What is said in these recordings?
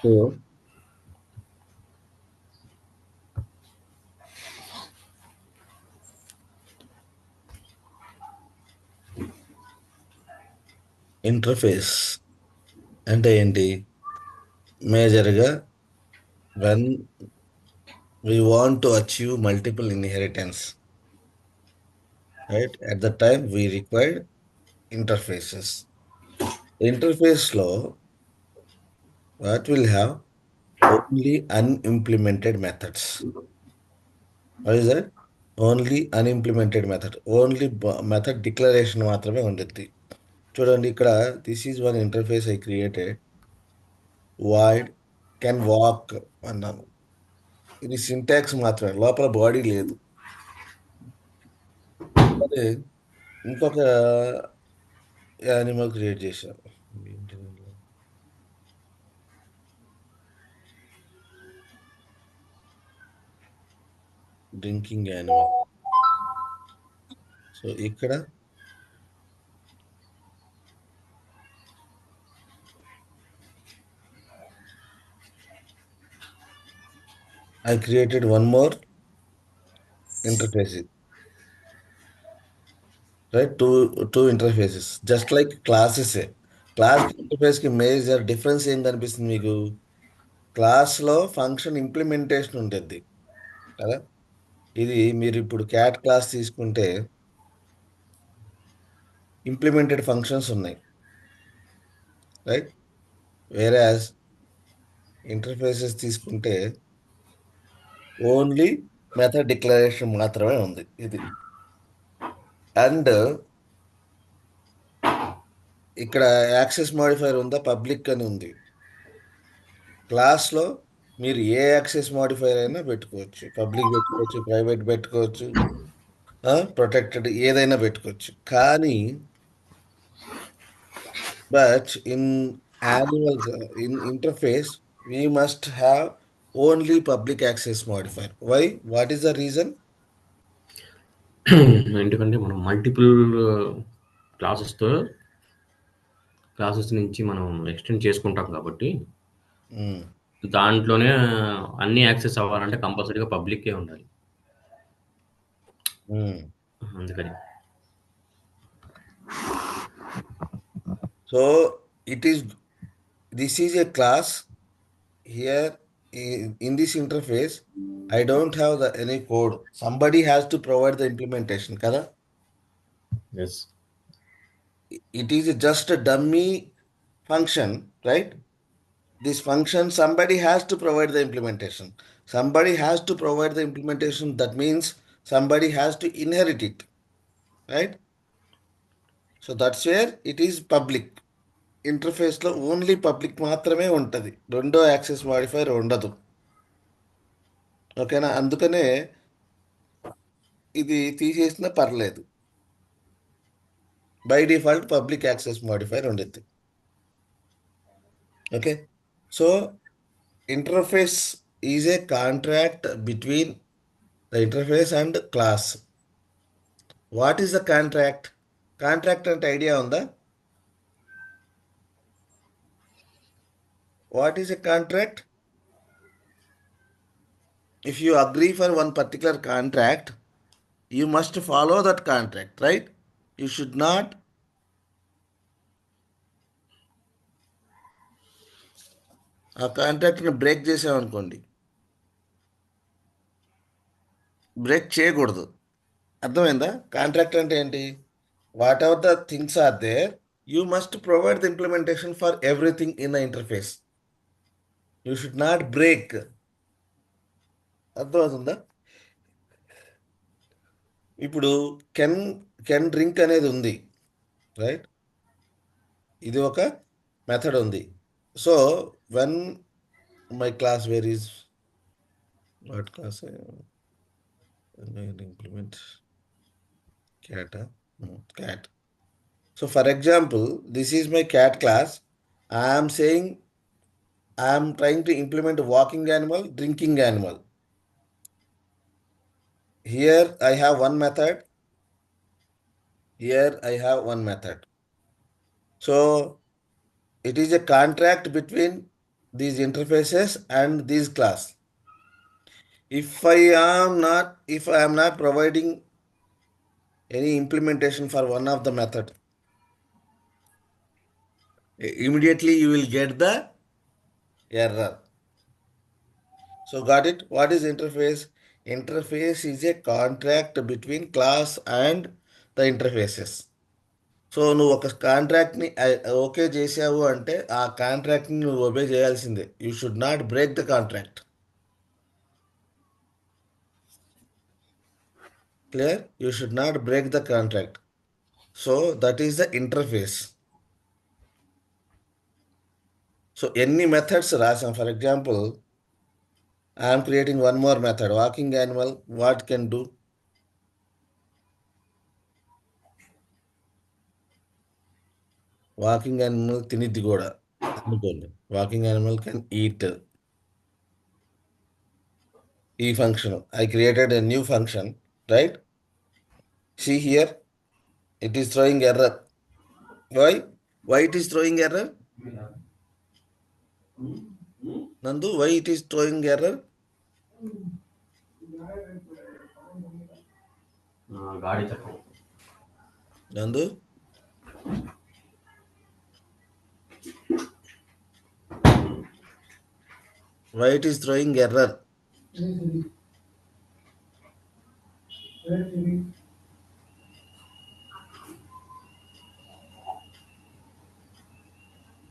So interface అంటే ఏంటి? మేజర్గా when we want to achieve multiple inheritance, right? At the time we require interfaces. Interface law, what will have only unimplemented methods. What is that? Only unimplemented method. Only method declaration మాత్రమే ఉంటుంది. చూడండి ఇక్కడ this is one interface I created. Void can walk అన్నాను. ఇది syntax మాత్రమే, లోపల body లేదు. అదే ఇంకొక యానిమల్ క్రియేట్ చేశాను. Drinking animal. సో ఇక్కడ I created one more interface, right? Two interfaces, just like classes. Class interface కి మేజర్ డిఫరెన్స్ ఏం కనిపిస్తుంది మీకు? క్లాస్ లో ఫంక్షన్ ఇంప్లిమెంటేషన్ ఉంటుంది కదా. ఇది మీరు ఇప్పుడు క్యాట్ క్లాస్ తీసుకుంటే ఇంప్లిమెంటెడ్ ఫంక్షన్స్ ఉన్నాయి, రైట్? వేరే ఇంటర్ఫేసెస్ తీసుకుంటే ఓన్లీ మెథడ్ డిక్లరేషన్ మాత్రమే ఉంది ఇది. అండ్ ఇక్కడ యాక్సెస్ మాడిఫైర్ ఉందా? పబ్లిక్ అని ఉంది. క్లాస్లో మీరు ఏ యాక్సెస్ మాడిఫైర్ అయినా పెట్టుకోవచ్చు. పబ్లిక్ పెట్టుకోవచ్చు, ప్రైవేట్ పెట్టుకోవచ్చు, ప్రొటెక్టెడ్ ఏదైనా పెట్టుకోవచ్చు. కానీ but in animals, in interface we must have only public access modifier. Why? What is the reason? ఎందుకంటే మనం మల్టిపుల్ క్లాసెస్తో క్లాసెస్ నుంచి మనం ఎక్స్టెండ్ చేసుకుంటాం కాబట్టి దాంట్లోనే అన్ని యాక్సెస్ అవ్వాలంటే కంపల్సరీగా పబ్లిక్కే ఉండాలి. అందుకని so this is a class. Here in this interface I don't have any code. Somebody has to provide the implementation kada. yes, It is just a dummy function, right? This function, somebody has to provide the implementation. Somebody has to provide the implementation. That means somebody has to inherit it, right? So that's where it is public. ఇంటర్ఫేస్లో only public మాత్రమే ఉంటుంది, రెండో access modifier ఉండదు. ఓకేనా? అందుకనే ఇది తీసేసినా పర్లేదు. By default public access modifier ఉండేది. Okay, so interface is a contract between the interface and class. What is the contract? Contract అంటే ఐడియా ఉందా? What is a contract? If you agree for one particular contract, you must follow that contract, right? You should not ఆ కాంట్రాక్ట్ని break చేసామనుకోండి, break చేయకూడదు. అర్థమైందా? Contract అంటే ఏంటి? Whatever the things are there, you must provide the implementation for everything in the interface. You should not break. అర్థమవుతుందా? ఇప్పుడు can can drink అనేది ఉంది, రైట్? ఇది ఒక మెథడ్ ఉంది. So when my class where is what class implement cat. Cat. So for example, this is my cat class. I am saying I am trying to implement walking animal, drinking animal. Here I have one method. Here I have one method. So it is a contract between these interfaces and this class. If I am not providing any implementation for one of the method, immediately you will get the error. So got it? What is interface? Interface is a contract between class and the interfaces. So నువ్వు ఒక కాంట్రాక్ట్ని okay చేసావు అంటే ఆ కాంట్రాక్ట్ని నువ్వు obey చేయాల్సిందే. You should not break the contract. Clear? You should not break the contract. So that is the interface. So ఎన్ని methods రాసాం. For example, I'm creating one more method, walking animal. What can do? Walking animal తినిద్ది కూడా అనుకోండి. Walking animal can eat. ఈ function I created a new function, right? See here, it is throwing error. Why? Why it is throwing error? Nandu, why it is throwing error? గాడి చక్రం. Nandu, why it is throwing error?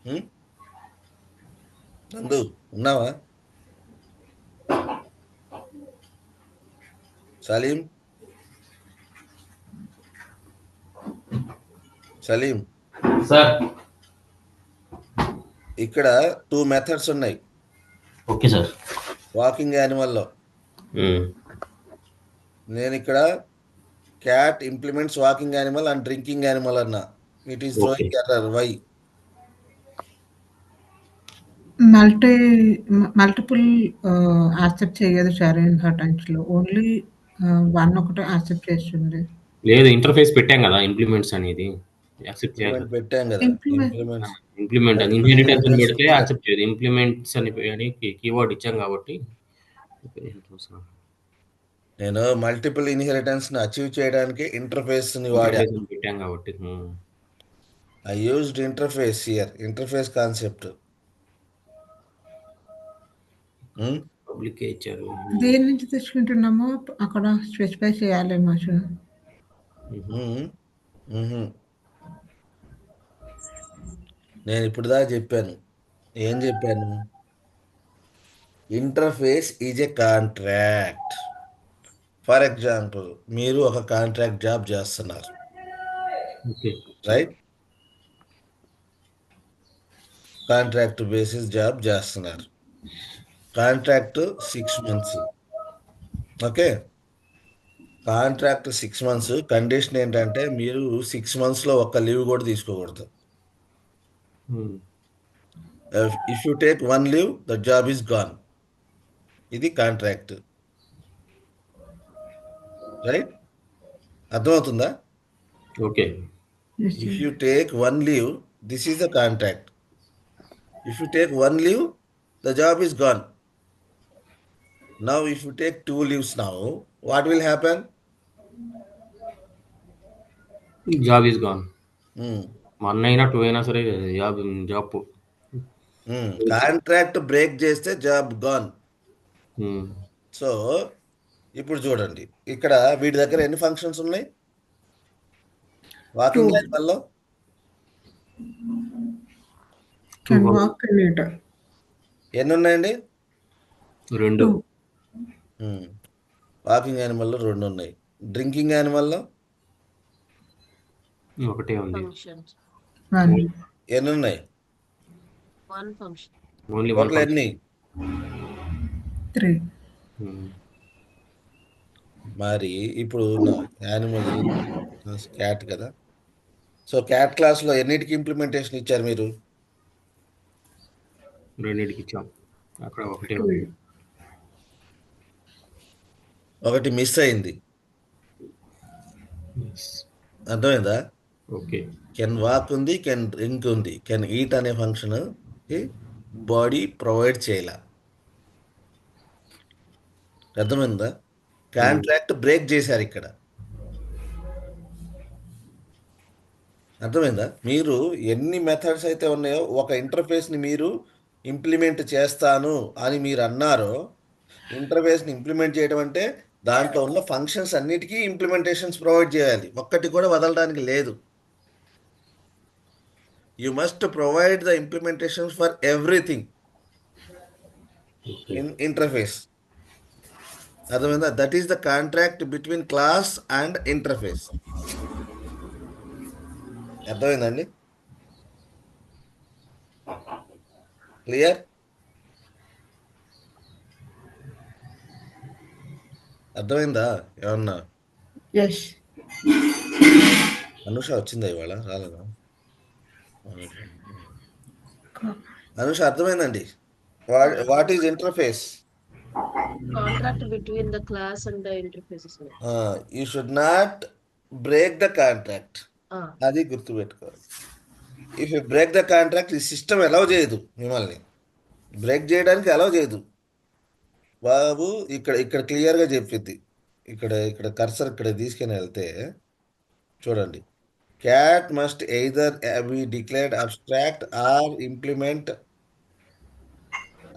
Hmm? Nandu, ఉన్నావా? Salim, Salim, sir. ఇక్కడ 2 methods ఉన్నాయి okay sir. Walking యానిమల్లో. నేను ఇక్కడ cat implements walking animal and drinking animal అన్నా. It is okay. Throwing error. Why? Multi multiple accept చేయదు సార్ ఇన్హెరిటెన్స్‌లో. ఓన్లీ వన్ ఒకటే యాక్సెప్ట్ చేస్తుంది. లేదు, ఇంటర్ఫేస్ పెట్టాం కదా ఇంప్లిమెంట్స్ అనేది. యాక్సెప్ట్ చేయాలి. ఇంప్లిమెంట్ పెట్టాం కదా. ఇంప్లిమెంట్ ఇంప్లిమెంట్స్ ఇంప్లిమెంట్ అని ఇన్హెరిటెన్స్ అని పెడితే యాక్సెప్ట్ చేయదు. ఇంప్లిమెంట్స్ అని కీవర్డ్ ఇచ్చాం కాబట్టి నేను మల్టిపుల్ ఇన్హెరిటెన్స్ ని అచీవ్ చేయడానికి ఇంటర్ఫేస్ ని వాడా. ఇంటర్ఫేస్ అని పెట్టాం కాబట్టి I used interface here. Interface concept. Public ఇచ్చారు. దేని నుంచి తెచ్చుకుంటున్నామో అక్కడ స్పెసిఫై చేయాలేమో సార్. నేను ఇప్పుడు దాకా చెప్పాను. ఏం చెప్పాను? Interface is a contract. For example, మీరు ఒక కాంట్రాక్ట్ జాబ్ చేస్తున్నారు, okay. Right? Contract basis job చేస్తున్నారు. Contract 6 months. Okay, contract 6 months. Condition ఏంటంటే మీరు 6 మంత్స్లో ఒక్క లీవ్ కూడా తీసుకోకూడదు. If you take 1 leave, the job is gone. ఇది కాంట్రాక్ట్, రైట్? అర్థమవుతుందా? Okay. If you take 1 leave, this is the contract. If you take 1 leave, the job is gone. Now if you take 2 leaves now, what will happen? Job is gone. Hmm. 1 అయినా 2 అయినా సరే job job. Contract break చేస్తే job gone. So ఇప్పుడు చూడండి, ఇక్కడ వీటి దగ్గర ఎన్ని ఫంక్షన్స్ ఉన్నాయి వాకింగ్ 2. యానిమల్లో? Can walk, can eat. ఎన్ని ఉన్నాయండి? 2. వాకింగ్ యానిమల్లో 2 ఉన్నాయి. డ్రింకింగ్ యానిమల్లో ఒకటే ఉంది. functions. 1. ఎన్ని ఉన్నాయి? One function. ఓన్లీ టోటల్ ఎన్ని? 3. మరి ఇప్పుడు యానిమల్ క్యాట్ కదా. సో క్యాట్ క్లాస్లో ఎన్నిటికి ఇంప్లిమెంటేషన్ ఇచ్చారు మీరు? 2కి ఇచ్చాం. అక్కడ ఒకటే ఉంది. ఒకటి మిస్ అయింది. అర్థమైందా? ఓకే. కెన్ వాక్ ఉంది, కెన్ డ్రింక్ ఉంది, కెన్ ఈట్ అనే ఫంక్షన్ బాడీ ప్రొవైడ్ చేయాల. అర్థమైందా? కాంట్రాక్ట్ బ్రేక్ చేశారు ఇక్కడ. అర్థమైందా? మీరు ఎన్ని మెథడ్స్ అయితే ఉన్నాయో ఒక ఇంటర్ఫేస్ని మీరు ఇంప్లిమెంట్ చేస్తాను అని మీరు అన్నారో, ఇంటర్ఫేస్ని ఇంప్లిమెంట్ చేయడం అంటే దాంట్లో ఉన్న ఫంక్షన్స్ అన్నిటికీ ఇంప్లిమెంటేషన్స్ ప్రొవైడ్ చేయాలి. ఒక్కటి కూడా వదలడానికి లేదు. You must provide the implementations for everything okay. In interface. అర్థమైందా? That is the contract between class and interface. అర్థమైందండి? క్లియర్? అర్థమైందా ఏమన్నా? ఎస్. అనుష వచ్చిందా ఇవాళ? రాలేదా? అనుష అర్థమైందండి. What is interface? Contract between the class and the interfaces. You should not break the contract. Ah, అది గుర్తుపెట్టుకోవాలి. If you break the contract, ఈ సిస్టమ్ అలౌ చేయదు, మిమ్మల్ని బ్రేక్ చేయడానికి అలౌ చేయదు. బాబు ఇక్కడ ఇక్కడ క్లియర్గా చెప్పింది. ఇక్కడ ఇక్కడ కర్సర్ ఇక్కడ తీసుకుని వెళ్తే చూడండి. Cat must either be declared abstract or implement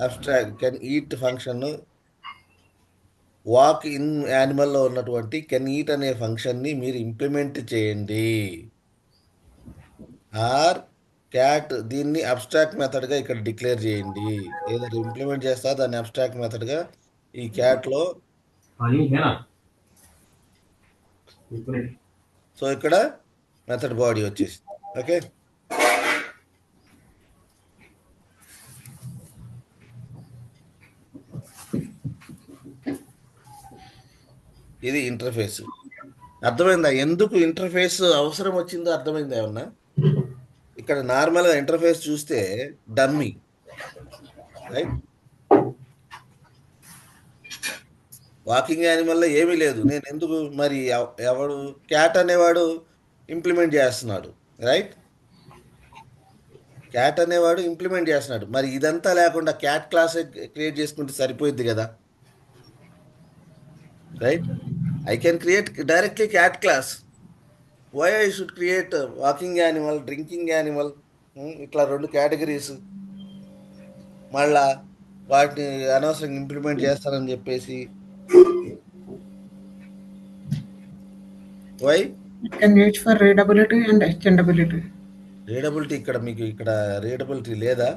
abstract can eat function. Walk in యానిమల్లో ఉన్నటువంటి కెన్ ఈట్ అనే ఫంక్షన్ని మీరు ఇంప్లిమెంట్ చేయండి. ఆర్ క్యాట్ దీన్ని అబ్స్ట్రాక్ట్ మెథడ్గా ఇక్కడ డిక్లేర్ చేయండి. ఏదైతే ఇంప్లిమెంట్ చేస్తా దాన్ని అబ్స్ట్రాక్ట్ మెథడ్గా ఈ క్యాట్లో. అని హేనా ఇప్పుడు సో ఇక్కడ మెథడ్ బాడీ వచ్చేసి ఓకే. ఇది ఇంటర్ఫేస్. అర్థమైందా? ఎందుకు ఇంటర్ఫేస్ అవసరం వచ్చిందో అర్థమైందా ఏమన్నా? ఇక్కడ నార్మల్గా ఇంటర్ఫేస్ చూస్తే డమ్మీ, రైట్? వాకింగ్ యానిమల్లో ఏమీ లేదు. నేను ఎందుకు మరి ఎవడు క్యాట్ అనేవాడు ఇంప్లిమెంట్ చేస్తున్నాడు, రైట్? క్యాట్ అనేవాడు ఇంప్లిమెంట్ చేస్తున్నాడు. మరి ఇదంతా లేకుండా క్యాట్ క్లాస్ క్రియేట్ చేసుకుంటే సరిపోయిద్ది కదా, right? I can create directly cat class. Why I should create walking animal, drinking animal, ఇట్లా రెండు కేటగిరీస్ మళ్ళా వాటిని అనవసరంగా ఇంప్లిమెంట్ చేస్తానని చెప్పేసి. వై? It can use for readability and extendability. Readability ఇక్కడ మీకు ఇక్కడ రీడబిలిటీ లేదా?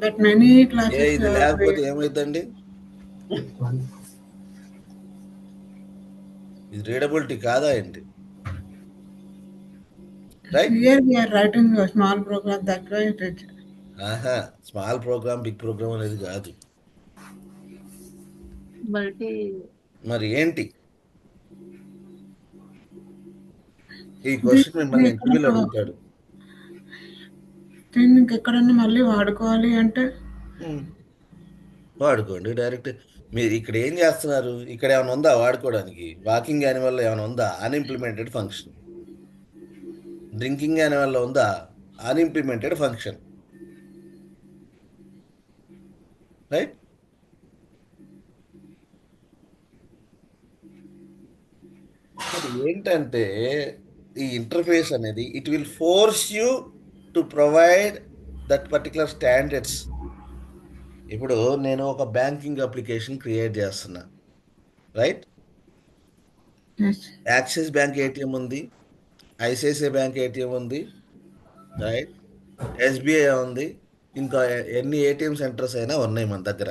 But many classes ఇది లేకపోతే ఏమైందండి? ఇది రీడబిలిటీ కాదా ఏంటి? Right? here we are writing a small program, that way it is. ఆహా, స్మాల్ ప్రోగ్రామ్ బిగ్ ప్రోగ్రామ్ అనేది కాదు. multi. మరి ఏంటి ఈ క్వశ్చన్ మిమ్మల్ని ఇంటర్వ్యూలో అడుగుతాడు. దీన్ని ఇంకెక్కడన్నా మళ్ళీ వాడుకోవాలి అంటే వాడుకోండి డైరెక్ట్. మీరు ఇక్కడ ఏం చేస్తున్నారు? ఇక్కడ ఏమైనా ఉందా వాడుకోవడానికి? వాకింగ్ యానిమల్లో ఏమైనా ఉందా అన్ఇంప్లిమెంటెడ్ ఫంక్షన్? డ్రింకింగ్ యానిమల్లో ఉందా అన్ఇంప్లిమెంటెడ్ ఫంక్షన్, రైట్? ఏంటంటే ఈ ఇంటర్ఫేస్ అనేది it will force you to provide that particular standards. ఇప్పుడు నేను ఒక బ్యాంకింగ్ అప్లికేషన్ క్రియేట్ చేస్తున్నా, right? yes, axis bank ATM ఉంది, ఐసిఐసిఐ బ్యాంక్ ఏటీఎం ఉంది, రైట్? ఎస్బీఐ ఉంది, ఇంకా ఎన్ని ఏటీఎం సెంటర్స్ అయినా ఉన్నాయి మన దగ్గర,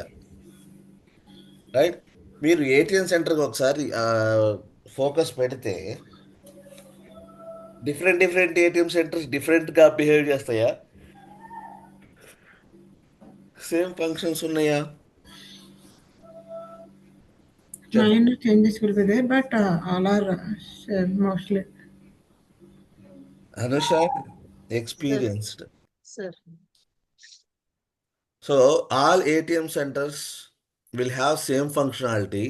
రైట్? మీరు ఏటీఎం సెంటర్కి ఒకసారి ఫోకస్ పెడితే డిఫరెంట్ డిఫరెంట్ ఏటీఎం సెంటర్స్ డిఫరెంట్గా బిహేవ్ చేస్తాయా? సేమ్ ఫంక్షన్స్ ఉన్నాయా? minor changes will be there, but all are same mostly. Anusha experienced. Sir. So all ATM centres will have same functionality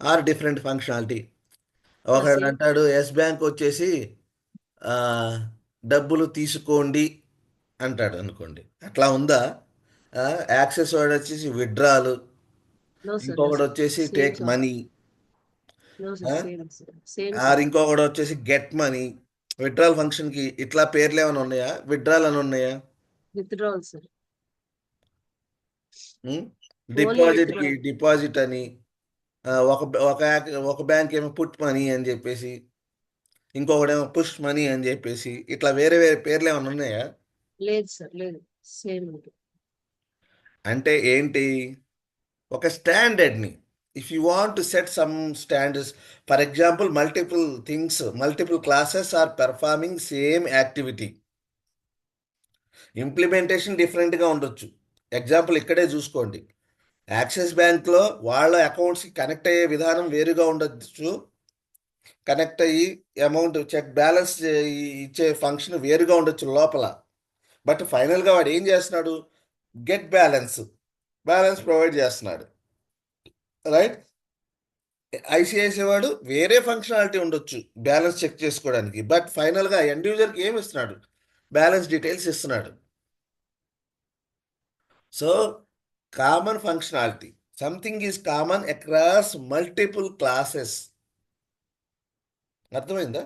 or different functionality. ఒకడు అంటాడు yes bank వచ్చేసి డబ్బులు తీసుకోండి అంటాడు అనుకోండి. అట్లా ఉందా? యాక్సెస్ వాడు వచ్చేసి విత్డ్రాలు, No, sir. No, ఇంకొకటి sir. వచ్చేసి Same take job. Money, No, sir. Same, sir. Same, sir. Or ఇంకొకటి వచ్చేసి గెట్ మనీ. విత్డ్రాల్ ఫంక్షన్కి ఇట్లా పేర్లు ఏమైనా ఉన్నాయా? విత్డ్రాల్ అని ఉన్నాయా? Withdrawal, sir. Only డిపాజిట్కి withdrawal. డిపాజిట్ అని, ఒక ఒక బ్యాంక్ ఏమో పుట్ మనీ అని చెప్పేసి, ఇంకొకటేమో పుష్ మనీ అని చెప్పేసి, ఇట్లా వేరే వేరే పేర్లు ఏమైనా ఉన్నాయా? లేదు సార్, లేదు. సేమ్ ఉంటుంది. అంటే ఏంటి? ఒక స్టాండర్డ్ని, if you want to set some standards, for example multiple classes are performing same activity, implementation డిఫరెంట్గా ఉండొచ్చు. ఎగ్జాంపుల్ ఇక్కడే చూసుకోండి. యాక్సిస్ బ్యాంక్లో వాళ్ళ అకౌంట్స్కి కనెక్ట్ అయ్యే విధానం వేరుగా ఉండొచ్చు, కనెక్ట్ అయ్యి అమౌంట్ చెక్ బ్యాలెన్స్ ఇచ్చే ఫంక్షన్ వేరుగా ఉండొచ్చు లోపల. బట్ ఫైనల్గా వాడు ఏం చేస్తున్నాడు? గెట్ బ్యాలెన్స్ ప్రొవైడ్ చేస్తున్నాడు, రైట్? ఐసిఐసిఐ వాడు వేరే ఫంక్షనాలిటీ ఉండొచ్చు బ్యాలెన్స్ చెక్ చేసుకోవడానికి, బట్ ఫైనల్గా ఎండ్ యూజర్కి ఏమి ఇస్తున్నాడు? బ్యాలెన్స్ డీటెయిల్స్ ఇస్తున్నాడు. So common functionality, something is common across multiple classes. అర్థమైందా?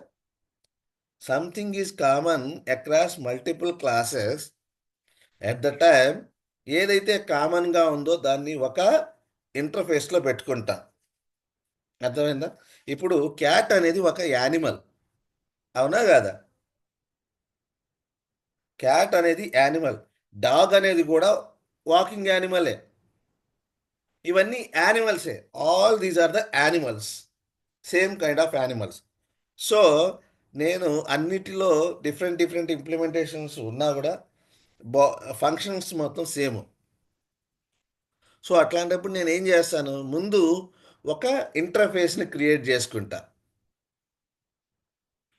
Something is common across multiple classes at the time. ఏదైతే కామన్గా ఉందో దాన్ని ఒక ఇంటర్ఫేస్లో పెట్టుకుంటాం. అర్థమైందా? ఇప్పుడు క్యాట్ అనేది ఒక యానిమల్, అవునా కాదా? క్యాట్ అనేది యానిమల్, డాగ్ అనేది కూడా వాకింగ్ యానిమలే. ఇవన్నీ యానిమల్సే. All these are the animals, same kind of animals. So నేను అన్నిటిలో డిఫరెంట్ ఇంప్లిమెంటేషన్స్ ఉన్నా కూడా ఫంక్షన్స్ మొత్తం సేమ్. సో అట్లాంటప్పుడు నేను ఏం చేస్తాను? ముందు ఒక ఇంటర్ఫేస్ని క్రియేట్ చేసుకుంటా.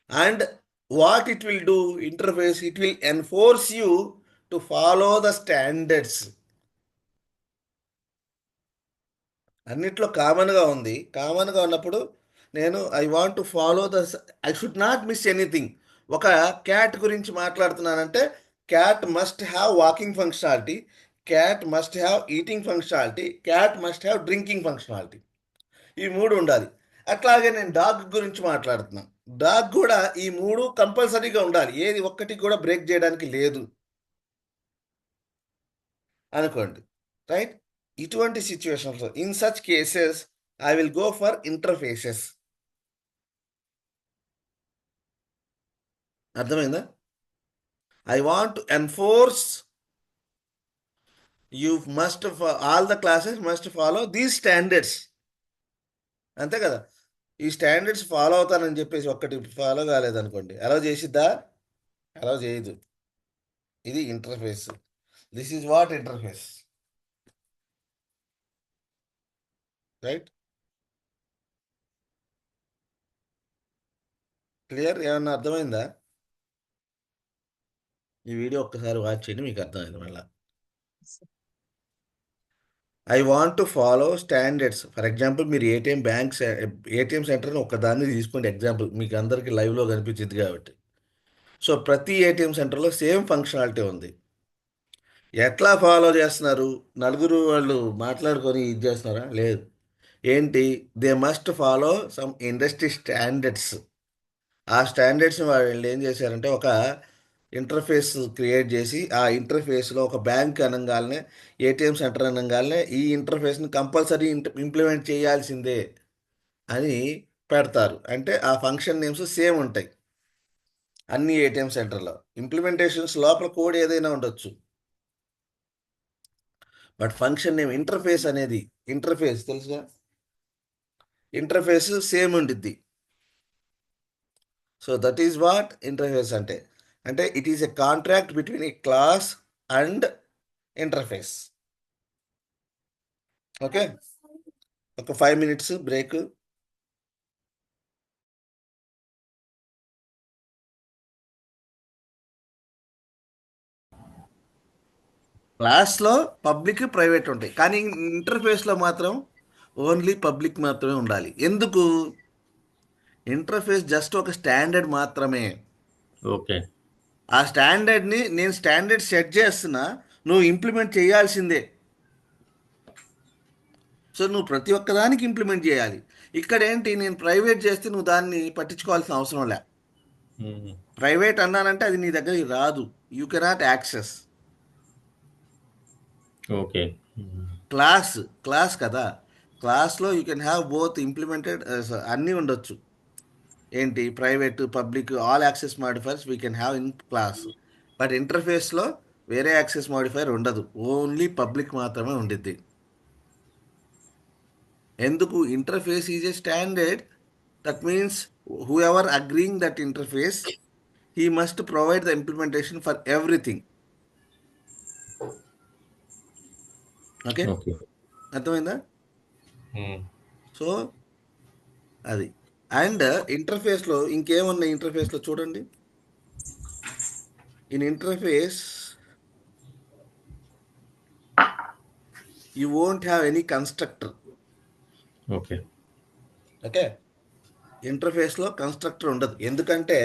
And what it will do? Interface, it will enforce you to follow the standards. అన్నిట్లో కామన్గా ఉంది. కామన్గా ఉన్నప్పుడు నేను I want to follow I should not miss anything. ఒక క్యాట్ గురించి మాట్లాడుతున్నానంటే cat must have walking functionality, cat must have eating functionality, cat must have drinking functionality. ఈ మూడు ఉండాలి. అట్లాగే నేను డాగ్ గురించి మాట్లాడుతున్నాను, డాగ్ కూడా ఈ మూడు కంపల్సరీగా ఉండాలి. ఏది ఒక్కటి కూడా బ్రేక్ చేయడానికి లేదు అనుకోండి, రైట్? ఇటువంటి situations, in such cases I will go for interfaces. అర్థమైందా? I want to enforce, you must, all the classes must follow these standards. అంతే కదా? ఈ స్టాండర్డ్స్ ఫాలో అవుతానని చెప్పేసి ఒక్కటి ఫాలో కాలేదనుకోండి, అలౌ చేసిద్దా? అలౌ చేయదు. ఇది interface. This is what interface, right? Clear? ఏమన్నా అర్థమైందా? ఈ వీడియో ఒక్కసారి వాచ్ చేయండి, మీకు అర్థమైంది మళ్ళీ. I want to follow standards. For example మీరు ఏటీఎం సెంటర్ని ఒక్కదాన్ని తీసుకోండి ఎగ్జాంపుల్, మీకు అందరికీ లైవ్లో కనిపించింది కాబట్టి. సో ప్రతి ఏటీఎం సెంటర్లో సేమ్ ఫంక్షనాలిటీ ఉంది. ఎట్లా ఫాలో చేస్తున్నారు? నలుగురు వాళ్ళు మాట్లాడుకొని ఇది చేస్తున్నారా? లేదు. ఏంటి? They must follow some industry standards. ఆ స్టాండర్డ్స్ని వాళ్ళు ఏం చేశారంటే ఒక ఇంటర్ఫేస్ క్రియేట్ చేసి, ఆ ఇంటర్ఫేస్లో ఒక బ్యాంక్ అనగానే, ఏటీఎం సెంటర్ అనగానే ఈ ఇంటర్ఫేస్ని కంపల్సరీ ఇంప్లిమెంట్ చేయాల్సిందే అని పెడతారు. అంటే ఆ ఫంక్షన్ నేమ్స్ సేమ్ ఉంటాయి అన్ని ఏటీఎం సెంటర్లో. ఇంప్లిమెంటేషన్స్ లోపల కోడ్ ఏదైనా ఉండొచ్చు, బట్ ఫంక్షన్ నేమ్ ఇంటర్ఫేస్ అనేది, ఇంటర్ఫేస్ తెలుసుగా, ఇంటర్ఫేస్ సేమ్ ఉండిద్ది. So that is what interface అంటే. అంటే it is a contract between A class and interface. Okay, ఒక 5 minutes బ్రేక్. క్లాస్లో పబ్లిక్ ప్రైవేట్ ఉంటాయి, కానీ ఇంటర్ఫేస్లో మాత్రం ఓన్లీ పబ్లిక్ మాత్రమే ఉండాలి. ఎందుకు? ఇంటర్ఫేస్ జస్ట్ ఒక స్టాండర్డ్ మాత్రమే. ఓకే. ఆ స్టాండర్డ్ని నేను స్టాండర్డ్ సెట్ చేస్తున్నా, నువ్వు ఇంప్లిమెంట్ చేయాల్సిందే. సో నువ్వు ప్రతి ఒక్కదానికి ఇంప్లిమెంట్ చేయాలి. ఇక్కడ ఏంటి, నేను ప్రైవేట్ చేస్తే నువ్వు దాన్ని పట్టించుకోవాల్సిన అవసరం లే. ప్రైవేట్ అన్నానంటే అది నీ దగ్గరికి రాదు, you cannot access. Okay. Class class కదా, క్లాస్లో you can have both implemented, అన్నీ ఉండొచ్చు. ఏంటి, private, public, all access modifiers we can have in class. But ఇంటర్ఫేస్లో వేరే యాక్సెస్ మాడిఫైర్ ఉండదు, ఓన్లీ పబ్లిక్ మాత్రమే ఉండిద్ది. ఎందుకు, interface is a standard. That means whoever agreeing that interface, he must provide the implementation for everything. Okay, okay. అర్థమైందా? So అది. And ఇంటర్ఫేస్లో ఇంకేమున్నాయి, ఇంటర్ఫేస్లో చూడండి. In interface you won't have any constructor. Okay. Okay, ఇంటర్ఫేస్లో constructor ఉండదు. ఎందుకంటే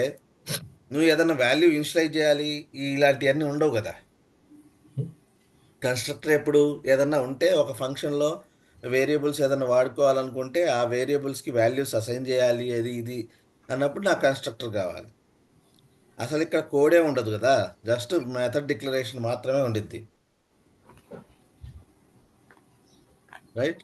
నువ్వు ఏదైనా వాల్యూ ఇనిషియలైజ్ చేయాలి, ఇలాంటివన్నీ ఉండవు కదా. కన్స్ట్రక్టర్ ఎప్పుడు ఏదన్నా ఉంటే, ఒక ఫంక్షన్లో వేరియబుల్స్ ఏదైనా వాడుకోవాలనుకుంటే ఆ వేరియబుల్స్కి వాల్యూస్ అసైన్ చేయాలి, అది ఇది అన్నప్పుడు నాకు కన్స్ట్రక్టర్ కావాలి. అసలు ఇక్కడ కోడే ఉండదు కదా, జస్ట్ మెథడ్ డిక్లరేషన్ మాత్రమే ఉండిద్ది, రైట్?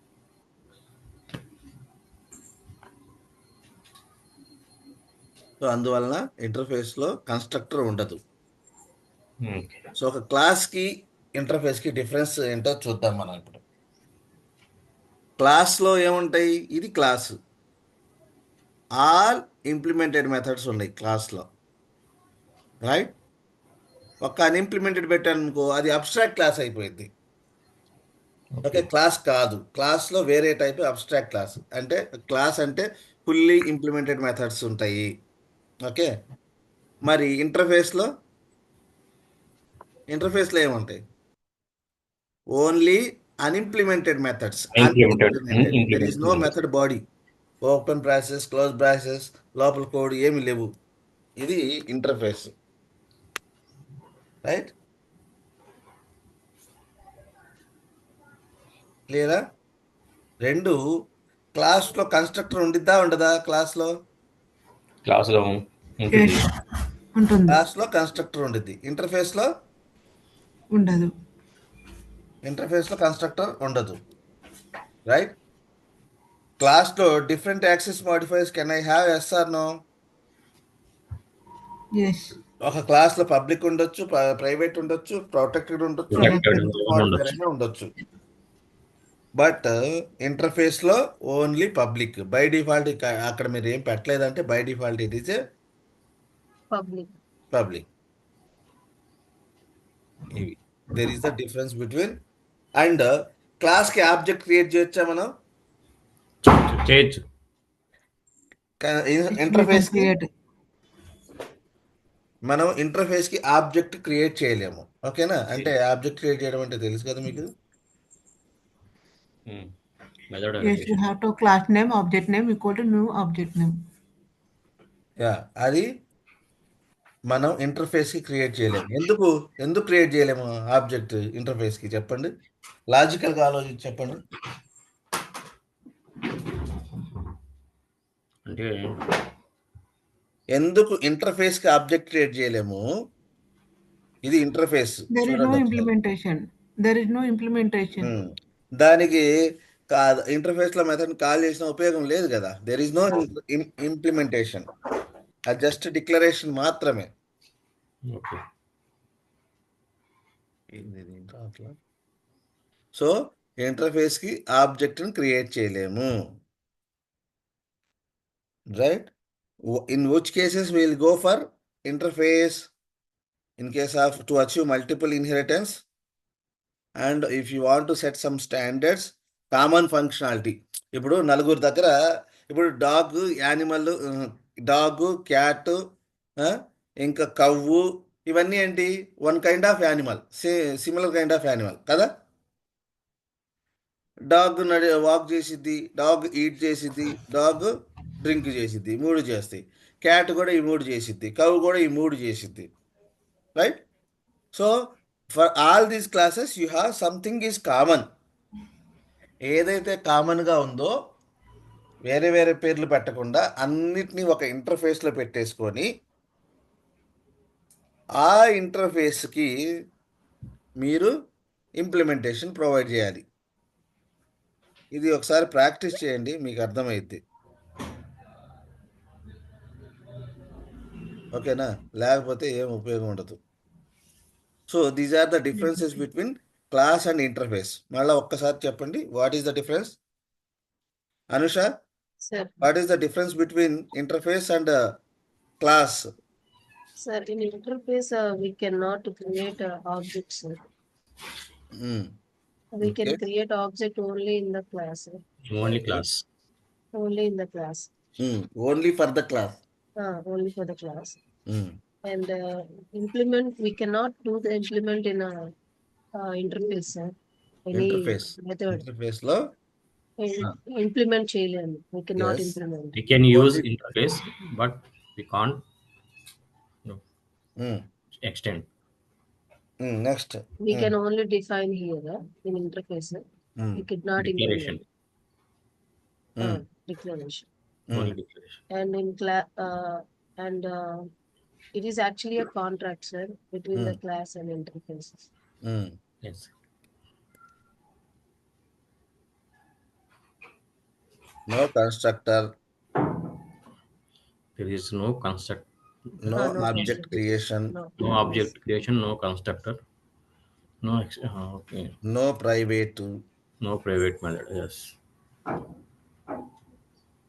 సో అందువలన ఇంటర్ఫేస్లో కన్స్ట్రక్టర్ ఉండదు. ఓకే. సో ఒక క్లాస్కి ఇంటర్ఫేస్కి డిఫరెన్స్ ఏంటో చూద్దాం మనం ఇప్పుడు. క్లాస్లో ఏముంటాయి, ఇది క్లాస్, ఆల్ ఇంప్లిమెంటెడ్ మెథడ్స్ ఉన్నాయి క్లాస్లో, రైట్? ఒక్క అన్ఇంప్లిమెంటెడ్ పెట్టాను అనుకో, అది అబ్స్ట్రాక్ట్ క్లాస్ అయిపోయింది. ఓకే, క్లాస్ కాదు, క్లాస్లో వేరే టైప్ అబ్స్ట్రాక్ట్ క్లాస్. అంటే క్లాస్ అంటే ఫుల్లీ ఇంప్లిమెంటెడ్ మెథడ్స్ ఉంటాయి. ఓకే, మరి ఇంటర్ఫేస్లో ఏముంటాయి, only unimplemented methods. There is no method body, open braces, close braces, లోపల కోడ్ ఏమి లేవు. ఇది ఇంటర్ఫేస్, రైట్? లేదా రెండు, క్లాస్లో కన్స్ట్రక్టర్ ఉండిద్దా ఉండదా? క్లాస్లో Yes, ఉంటుంది, క్లాస్లో కన్స్ట్రక్టర్ ఉండిద్ది, ఇంటర్ఫేస్లో ఉండదు. కన్స్ట్రక్టర్ ఉండదు, రైట్? క్లాస్లో different access modifiers can I have, yes or no? Yes, ఒక క్లాస్లో పబ్లిక్ ఉండొచ్చు, ప్రైవేట్ ఉండొచ్చు, ప్రొటెక్టెడ్ ఉండొచ్చు, మాడిఫైర్ అయినా ఉండొచ్చు. బట్ ఇంటర్ఫేస్లో ఓన్లీ పబ్లిక్. బై డిఫాల్ట్ అక్కడ మీరు ఏం పెట్టలేదంటే by default it is public. ఇవి there is the difference between. And క్లాస్కి ఆబ్జెక్ట్ క్రియేట్ చేయొచ్చా మనం? చేయొచ్చు. ఇంటర్ఫేస్కి మనం ఇంటర్ఫేస్కి ఆబ్జెక్ట్ క్రియేట్ చేయలేము. ఓకేనా? అంటే ఆబ్జెక్ట్ క్రియేట్ చేయడం అంటే తెలుసు కదా మీకు. yes, you have to class name, object name equal to new object name. Yeah, అది మనం ఇంటర్ఫేస్కి క్రియేట్ చేయలేము. ఎందుకు క్రియేట్ చేయలేము ఆబ్జెక్ట్ ఇంటర్ఫేస్కి? చెప్పండి, లాజికల్గా ఆలోచించి చెప్పండి. అంటే ఎందుకు ఇంటర్ఫేస్కి ఆబ్జెక్ట్ క్రియేట్ చేయలేము? ఇది interface, There is no implementation. దానికి ఇంటర్ఫేస్లో మెథడ్ కాల్ చేసిన ఉపయోగం లేదు కదా. దెర్ ఈస్ నో ఇంప్లిమెంటేషన్, అది జస్ట్ డిక్లరేషన్ మాత్రమే. ఓకే. సో ఇంటర్ఫేస్కి ఆబ్జెక్ట్ని క్రియేట్ చేయలేము, right? In which cases will go for interface? In case off to achieve multiple inheritance, and if you want to set some standards, common functionality. ఇప్పుడు నలుగురు దగ్గర, ఇప్పుడు dog, animal, dog, cat, ఇంకా cow, ఇవన్నీ ఏంటి, one kind of animal, similar kind of animal కదా. Dog walk చేసిద్ది, dog eat చేసిద్ది, డాగ్ డ్రింక్ చేసిద్ది, 3 చేస్తాయి. క్యాట్ కూడా ఈ 3 చేసిద్ది, కవ్వు కూడా ఈ 3 చేసిద్ది. right? So for all these classes you have something is common. ఏదైతే కామన్గా ఉందో వేరే వేరే పేర్లు పెట్టకుండా అన్నిటినీ ఒక ఇంటర్ఫేస్లో పెట్టేసుకొని ఆ ఇంటర్ఫేస్కి మీరు ఇంప్లిమెంటేషన్ ప్రొవైడ్ చేయాలి. ఇది ఒకసారి ప్రాక్టీస్ చేయండి, మీకు అర్థమైద్ది. ఓకేనా? లేకపోతే ఏం ఉపయోగం ఉండదు. So these are the differences between class and interface. మళ్ళీ ఒక్కసారి చెప్పండి, what is the difference? Anusha, Sir, what is the difference between interface and class? sir, in interface, we cannot create objects. Sir. We can Okay. create object only in the class. Sir. Only class. Only in the class. Only for the class. Only for the class. And implement, we cannot do the implement in a interface. Sir. Any interface method. ఇంటర్ఫేస్లో Implement చేయలేము. We cannot Yes. implement. We can use interface, but we can't extend. Next We can only define here in interface. We could not Declaration. implement. Declaration. Only declaration. And in class, it is actually a contract, sir, between the class and interfaces. Yes. No constructor, There is no construct, no No object creation, No. no object creation, no constructor, no okay, no private no private method. Yes.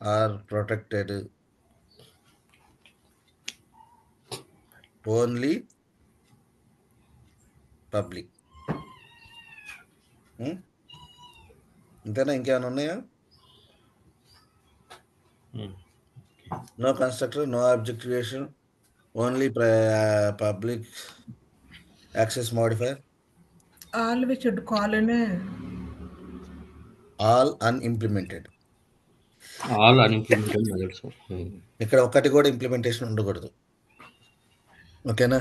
Or protected, only public. ఇంతేనా? ఇంకేమైనా ఉన్నాయా? No constructor, no object creation, only public access modifier, All we should call in a all unimplemented. All unimplemented methods. ఇక్కడ ఒక్కటి కూడా implementation ఉండకూడదు. ఓకేనా?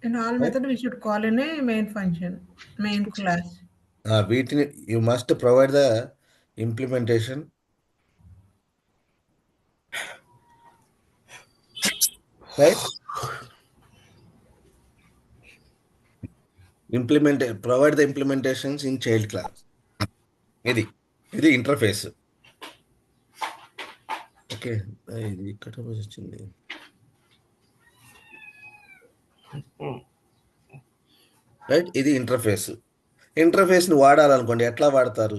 in all method we should call in a main function, main class. వీటిని you must provide the implementation right. Provide the implementations in child class. ఇది interface. Okay, ఇది ఇక్కడ వచ్చింది. రైట్, ఇది ఇంటర్ఫేస్. ఇంటర్ఫేస్ని వాడాలనుకోండి, ఎట్లా వాడతారు?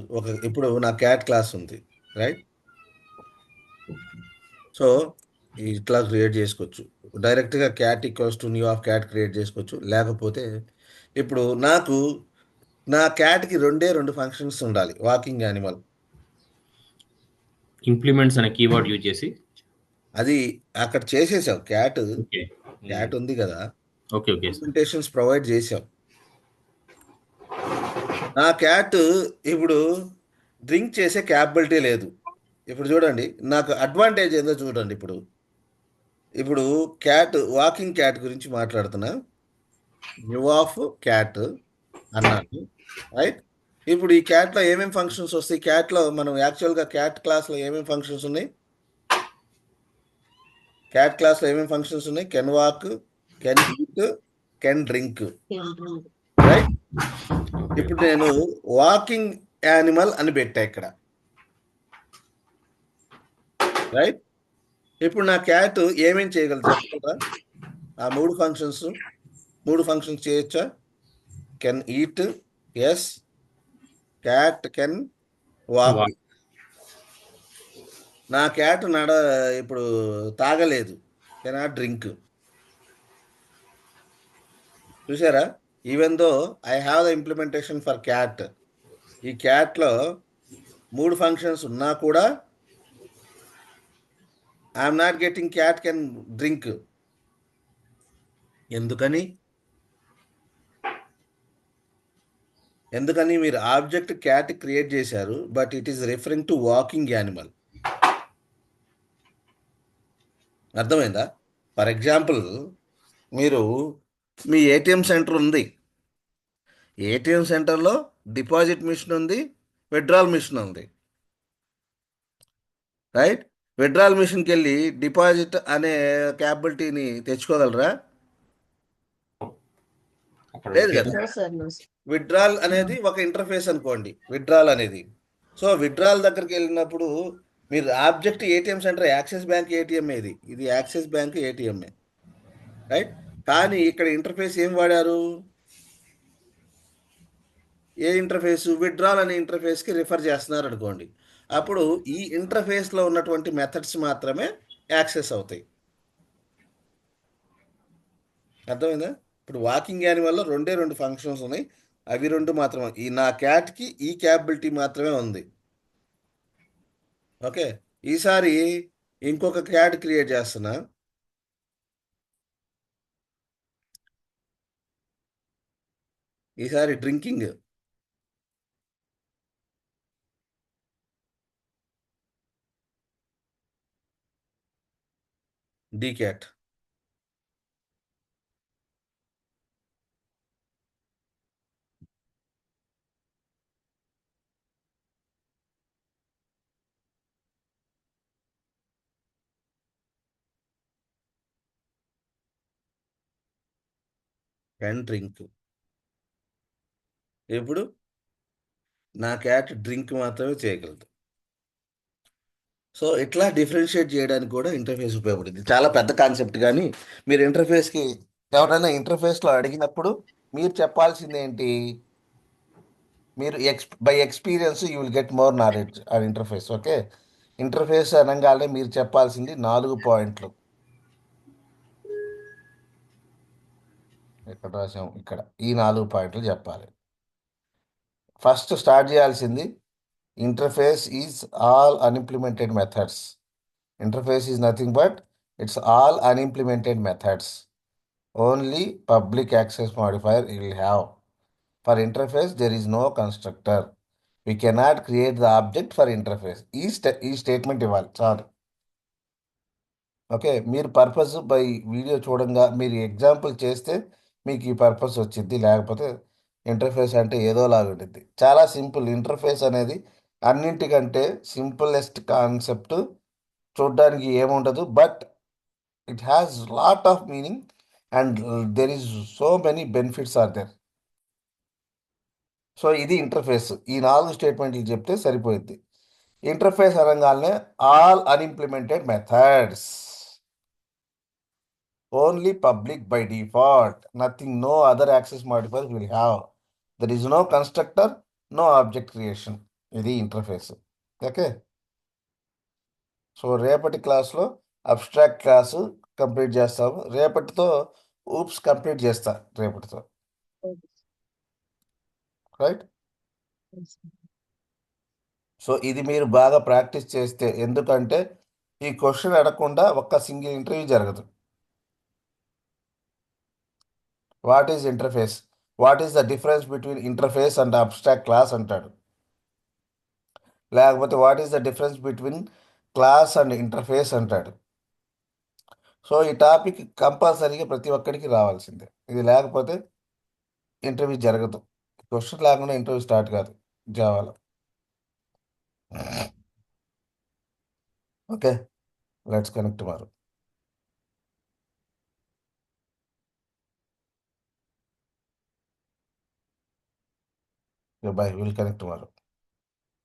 ఇప్పుడు నా క్యాట్ క్లాస్ ఉంది, రైట్? సో ఇట్లా క్రియేట్ చేసుకోవచ్చు. డైరెక్ట్గా cat equals to new of cat create చేసుకోవచ్చు. లేకపోతే ఇప్పుడు నాకు నా క్యాట్కి రెండు ఫంక్షన్స్ ఉండాలి. వాకింగ్ యానిమల్ ఇంప్లిమెంట్స్ అనే కీవర్డ్ యూజ్ చేసి అది అక్కడ చేసేసావు. క్యాట్ క్యాట్ ఉంది కదా, ఓకే ఓకే ఇంప్లిమెంటేషన్స్ ప్రొవైడ్ చేసాం. నా క్యాట్ ఇప్పుడు డ్రింక్ చేసే క్యాపబిలిటీ లేదు. ఇప్పుడు చూడండి, నాకు అడ్వాంటేజ్ ఏందో చూడండి. ఇప్పుడు క్యాట్, వాకింగ్ క్యాట్ గురించి మాట్లాడుతున్నా. న్యూ ఆఫ్ క్యాట్ అన్నాను, రైట్? ఇప్పుడు ఈ క్యాట్లో ఏమేమి ఫంక్షన్స్ వస్తాయి? క్యాట్లో మనం యాక్చువల్గా క్యాట్ క్లాస్లో ఏమేమి ఫంక్షన్స్ ఉన్నాయి? క్యాట్ క్లాస్లో ఏమేమి ఫంక్షన్స్ ఉన్నాయి? Can walk, can eat, can drink, right? ఇప్పుడు నేను వాకింగ్ యానిమల్ అని పెట్టా ఇక్కడ, రైట్? ఇప్పుడు నా క్యాట్ ఏమేమి చేయగలదు చెప్తారా? ఆ మూడు ఫంక్షన్స్ చేయొచ్చా? Can eat, yes. Cat can walk. నా క్యాట్ ఇప్పుడు తాగలేదు, కెనాట్ డ్రింక్. చూసారా? Even though I have the implementation for cat, ఈ క్యాట్లో 3 ఫంక్షన్స్ ఉన్నా కూడా I'm not getting cat can drink. ఎందుకని మీరు ఆబ్జెక్ట్ క్యాట్ క్రియేట్ చేశారు, but it is referring to walking animal. అర్థమైందా? ఫర్ ఎగ్జాంపుల్, మీరు మీ ఏటీఎం సెంటర్ ఉంది. ఏటీఎం సెంటర్లో డిపాజిట్ మిషన్ ఉంది, విత్డ్రాల్ మిషన్ ఉంది, రైట్? విత్డ్రాల్ మిషన్కి వెళ్ళి డిపాజిట్ అనే క్యాపబిలిటీని తెచ్చుకోగలరా? అక్కడ లేదు పెట్టారు. కదా. No, sir. No, sir. Withdrawal అనేది ఒక ఇంటర్ఫేస్ అనుకోండి, విత్డ్రాల్ అనేది. సో విత్డ్రాల్ దగ్గరికి వెళ్ళినప్పుడు మీరు object ATM centre axis bank ATM ఇది యాక్సిస్ బ్యాంక్ ఏటీఎంఏ, రైట్? కానీ ఇక్కడ ఇంటర్ఫేస్ ఏం వాడారు? ఏ ఇంటర్ఫేస్? విత్డ్రాల్ అనే ఇంటర్ఫేస్కి రిఫర్ చేస్తున్నారు అనుకోండి. అప్పుడు ఈ ఇంటర్ఫేస్లో ఉన్నటువంటి మెథడ్స్ మాత్రమే యాక్సెస్ అవుతాయి. అర్థమైందా? ఇప్పుడు వాకింగ్ యానిమల్లో రెండు ఫంక్షన్స్ ఉన్నాయి, అవి రెండు మాత్రమే. నా క్యాట్కి ఈ క్యాపబిలిటీ మాత్రమే ఉంది. ఓకే, ఈసారి ఇంకొక క్యాట్ క్రియేట్ చేస్తున్నా. ఈసారి drinking. The cat. Can drink. ఇప్పుడు నా క్యాట్ డ్రింక్ మాత్రమే చేయగలదు. సో ఇట్లా డిఫరెన్షియేట్ చేయడానికి కూడా ఇంటర్ఫేస్ ఉపయోగపడుతుంది. చాలా పెద్ద కాన్సెప్ట్, కానీ మీరు ఇంటర్ఫేస్కి ఎవరైనా ఇంటర్ఫేస్లో అడిగినప్పుడు మీరు చెప్పాల్సింది ఏంటి? మీరు by experience you will get more knowledge on interface. Okay, interface అనగానే మీరు చెప్పాల్సింది 4 పాయింట్లు. ఎక్కడ రాసాం? ఇక్కడ. ఈ 4 పాయింట్లు చెప్పాలి. ఫస్ట్ స్టార్ట్ చేయాల్సింది interface is all unimplemented methods. Interface is nothing but it's all unimplemented methods. Only public access modifier you will have. For interface, there is no constructor. We cannot create the object for interface. ఈ statement ఇవ్వాలి చాలు. Okay, మీరు purpose by video చూడంగా మీరు example చేస్తే మీకు ఈ purpose వచ్చింది, లేకపోతే ఇంటర్ఫేస్ అంటే ఏదోలాగా ఉంటుంది. చాలా సింపుల్. ఇంటర్ఫేస్ అనేది అన్నింటికంటే సింపులెస్ట్ కాన్సెప్ట్. చూడడానికి ఏముండదు, but it has lot of meaning and there is so many benefits are there. So ఇది ఇంటర్ఫేస్. ఈ 4 స్టేట్మెంట్లు చెప్తే సరిపోయింది. ఇంటర్ఫేస్ అనగానే all unimplemented methods, only public by default, nothing, no other access modifier will have, there is no constructor, no object creation. ఇది interface. Okay, so రేపటి క్లాస్లో abstract class complete చేస్తాము. రేపటితో ఊప్స్ కంప్లీట్ చేస్తా రేపటితో, Okay. Right? Yes, sir. So ఇది మీరు బాగా ప్రాక్టీస్ చేస్తే, ఎందుకంటే ఈ క్వశ్చన్ అడగకుండా ఒక్క సింగిల్ ఇంటర్వ్యూ జరగదు. What is interface? What is the difference between interface and abstract class అంటాడు. లేకపోతే what is the difference between class and interface అంటాడు. సో ఈ టాపిక్ కంపల్సరీగా ప్రతి ఒక్కరికి రావాల్సిందే. ఇది లేకపోతే ఇంటర్వ్యూ జరగదు. క్వశ్చన్ లేకుండా ఇంటర్వ్యూ స్టార్ట్ కాదు జావాలో. Okay, let's connect tomorrow. Bye. We'll connect tomorrow.